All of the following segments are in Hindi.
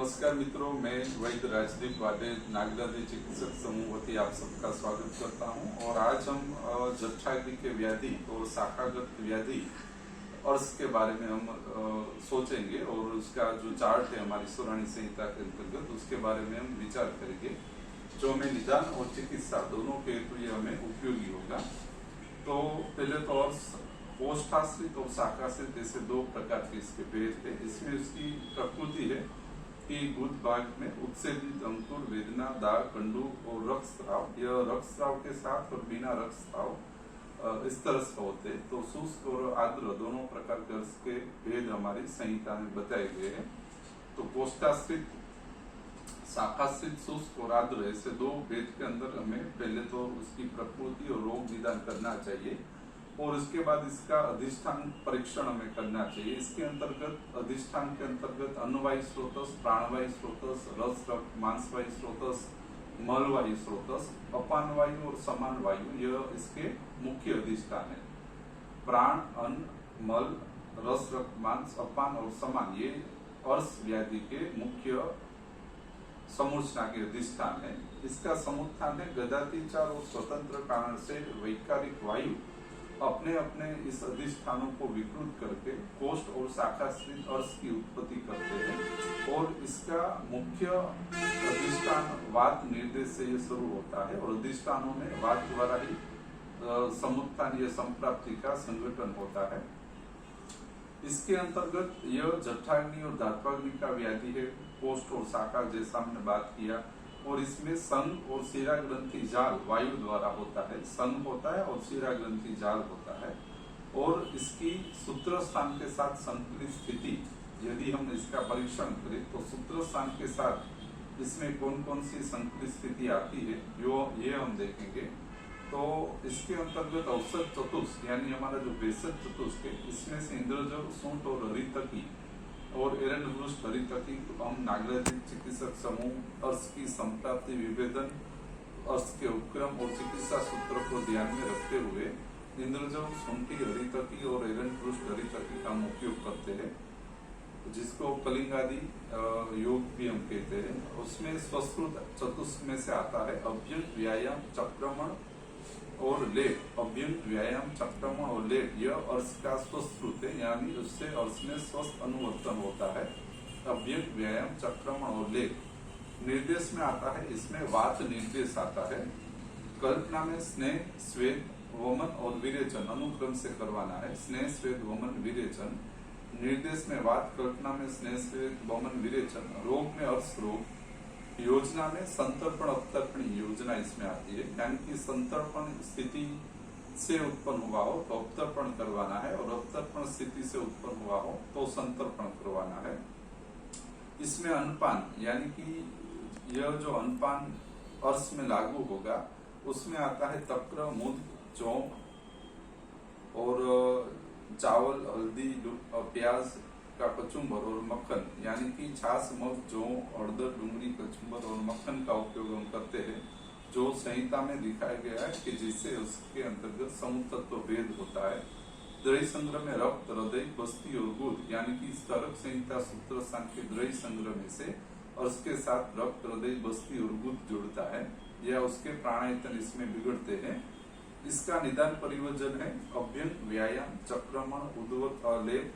नमस्कार मित्रों, मैं वैद्य राजदीप वाडे नागराजी चिकित्सक समूह वती आप सबका स्वागत करता हूं। और आज हम जठराग्नि के व्याधि और शाखागत व्याधि अर्श के बारे में हम सोचेंगे और उसका जो चार्ट है हमारी सुरानी संहिता के अंतर्गत उसके बारे में हम विचार करेंगे, जो हमें निदान और चिकित्सा दोनों के हेतु ये हमें उपयोगी होगा। तो पहले तो अर्श कोष्ठाश्रित और शाखाश्रित ऐसे दो प्रकार के इसके भेद है। इसमें उसकी प्रकृति है कि गुद भाग में उत्सेदित अंकुर, वेदना, दाग, कंडू और रक्तस्राव, यह रक्तस्राव के साथ और बिना रक्तस्राव इस तरह से होते। तो शुष्क और आर्द्र दोनों प्रकार के अर्श के भेद हमारी संहिता में बताए गए हैं। तो कोष्ठाश्रित, शाखाश्रित, शुष्क और आर्द्र ऐसे दो भेद के अंदर हमें पहले तो उसकी प्रकृति और रोग निदान करना चाहिए और उसके बाद इसका अधिष्ठान परीक्षण हमें करना चाहिए। इसके अंतर्गत अधिष्ठान के अंतर्गत अन्नवायु स्रोतस, प्राणवायु स्रोतस, रस रक्त मांसवायु स्रोतस, मलवायु स्रोतस, अपान वायु और समान वायु, यह इसके मुख्य अधिष्ठान है। प्राण, अन्न, मल, रस रक्त मांस, अपान और समान ये अर्श व्याधि के मुख्य समूर्छना के अधिष्ठान है। इसका समुत्थान है गदातिचार और स्वतंत्र कारण से वैकारिक वायु अपने अपने इस अधिष्ठानों को विकृत करके कोष्ठ और शाखाश्रित अर्श की उत्पत्ति करते हैं और इसका मुख्य अधिष्ठान वात निर्देश से ये शुरू होता है और अधिष्ठानों में वात द्वारा ही समुत्थान या संप्राप्ति का संगठन होता है। इसके अंतर्गत यह जठराग्नि और धात्वाग्नि का व्याधि है। कोष्ठ और शाखा जैसा हमने बात किया और इसमें संघ और शिरा ग्रंथि जाल वायु द्वारा होता है। संघ होता है और शिरा ग्रंथि जाल होता है और इसकी सूत्र स्थान के साथ संकलित स्थिति, यदि हम इसका परीक्षण करें तो सूत्र स्थान के साथ इसमें कौन कौन सी संकलित स्थिति आती है ये हम देखेंगे। तो इसके अंतर्गत औसत चतुष्क यानी हमारा जो भेषज चतुष्क है, इसमें से इंद्रजल, सूंठ और हरितकी और एरंडवृष्ट हरितकी हम नागराजी चिकित्सक समूह अर्श की संप्राप्ति, विभेदन, अर्श के उपक्रम और चिकित्सा सूत्र को ध्यान में रखते हुए इंद्रजल, सूंठी, हरितकी और एरंडवृष्ट हरितकी का हम उपयोग करते हैं, जिसको कलिंगादि योग भी हम कहते हैं। उसमें स्वस्कृत चतुष्क में से आता है अभ्यंग, व्यायाम, चक्रमण और लेप। अभ्यंग, व्यायाम, चक्रमण और लेप यह अर्श का स्वस्कृत है, यानी उससे अर्श में स्वस्थ अनुवर्तन होता है। अभ्यंग, व्यायाम, चक्रमण और लेप निर्देश में आता है, इसमें वात निर्देश आता है। कल्पना में स्नेह, स्वेद, वमन और विरेचन अनुक्रम से करवाना है। स्नेह, स्वेद, वमन, विरेचन निर्देश में वात, कल्पना में स्नेह, स्वेद, वमन, विरेचन। रोग में अर्श रोग, योजना में संतर्पण अवतर्पणी योजना इसमें आती है, यानी कि संतर्पण स्थिति से उत्पन्न हुआ हो तो अवतर्पण करवाना है और अवतर्पण स्थिति से उत्पन्न हुआ हो तो संतर्पण करवाना है। इसमें अन्नपान यानी कि यह जो अन्नपान अर्श में लागू होगा उसमें आता है तक्र, मुद, जौ और चावल, हल्दी, प्याज का कचुम्बर और मक्खन, यानी कि छाछ, मध, जौ, हळदर, डूंगरी, कचुम्बर और मक्खन का उपयोग हम करते हैं, जो संहिता में दिखाया गया है कि जिससे उसके अंतर्गत समुतत्व भेद होता है। द्रव्य संग्रह में रक्त, हृदय, बस्ती और गुद, यानी कि स्तरक संहिता सूत्र स्थान के द्रव्य संग्रह में से उसके साथ रक्त, हृदय, बस्ती और गुद जुड़ता है या उसके प्राणायतन इसमें बिगड़ते हैं। इसका निदान परिवर्जन है अभ्यंग, व्यायाम, चक्रमण, उद्वत, लेप,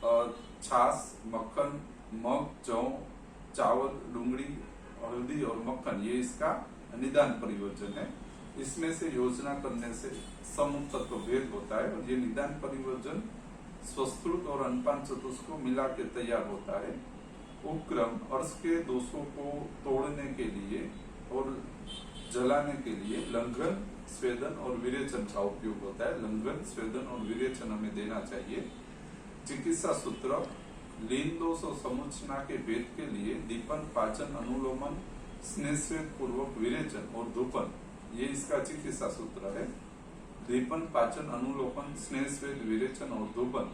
छाछ, मक्खन, मग, जौ, चावल, डूंगरी, हल्दी और मक्खन, ये इसका निदान परिवर्जन है। इसमें से योजना करने से समुतत्व भेद होता है और ये निदान परिवर्जन स्वस्कृत और अन्नपान चतुष्क को मिला के तैयार होता है। उपक्रम अर्श के दोषों को तोड़ने के लिए और जलाने के लिए लंघन, स्वेदन और विरेचन का उपयोग होता है। लंघन, स्वेदन और विरेचन हमें देना चाहिए। चिकित्सा सूत्र लीन दोष और समूर्छना के भेद के लिए दीपन, पाचन, अनुलोमन, स्नेह स्वेद पूर्वक विरेचन और धूपन, ये इसका चिकित्सा सूत्र है। दीपन, पाचन, अनुलोमन, स्नेह स्वेद, विरेचन और धूपन,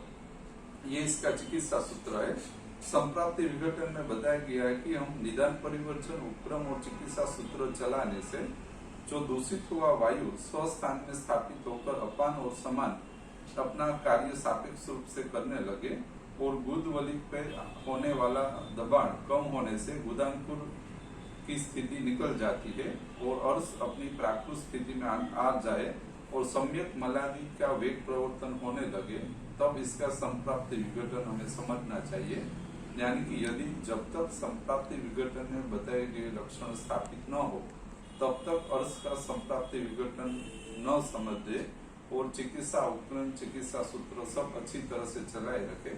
ये इसका चिकित्सा सूत्र है। संप्राप्ति विघटन में बताया गया है कि हम निदान परिवर्जन, उपक्रम और चिकित्सा सूत्र चलाने से जो दूषित हुआ वायु स्वस्थान में स्थापित होकर अपान और समान अपना कार्य सापेक्ष रूप से करने लगे और गुदवलिक पे होने वाला दबाण कम होने से गुदांकुर की स्थिति निकल जाती है और अर्श अपनी प्राकृत स्थिति में आ जाए और सम्यक मलादि का वेग प्रवर्तन होने लगे, तब इसका संप्राप्ति विघटन हमें समझना चाहिए। यानी कि यदि जब तक संप्राप्ति विघटन में बताए गए लक्षण स्थापित न हो तब तक अर्श का संप्राप्ति विघटन न समझ दे और चिकित्सा उपकरण, चिकित्सा सूत्र सब अच्छी तरह से चलाए रखे।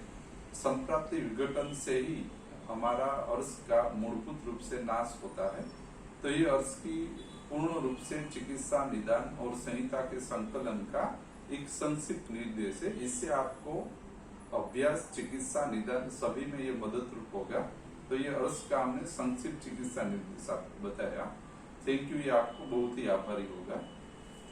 संप्राप्ति विघटन से ही हमारा अर्श का मूलभूत रूप से नाश होता है। तो ये अर्श की पूर्ण रूप से चिकित्सा, निदान और संहिता के संकलन का एक संक्षिप्त निर्देश है। इससे आपको अभ्यास, चिकित्सा, निदान सभी में ये मदद रूप होगा। तो ये अर्श का हमने संक्षिप्त चिकित्सा निर्देश आपको बताया। Thank you. ये आपको बहुत ही आभारी होगा।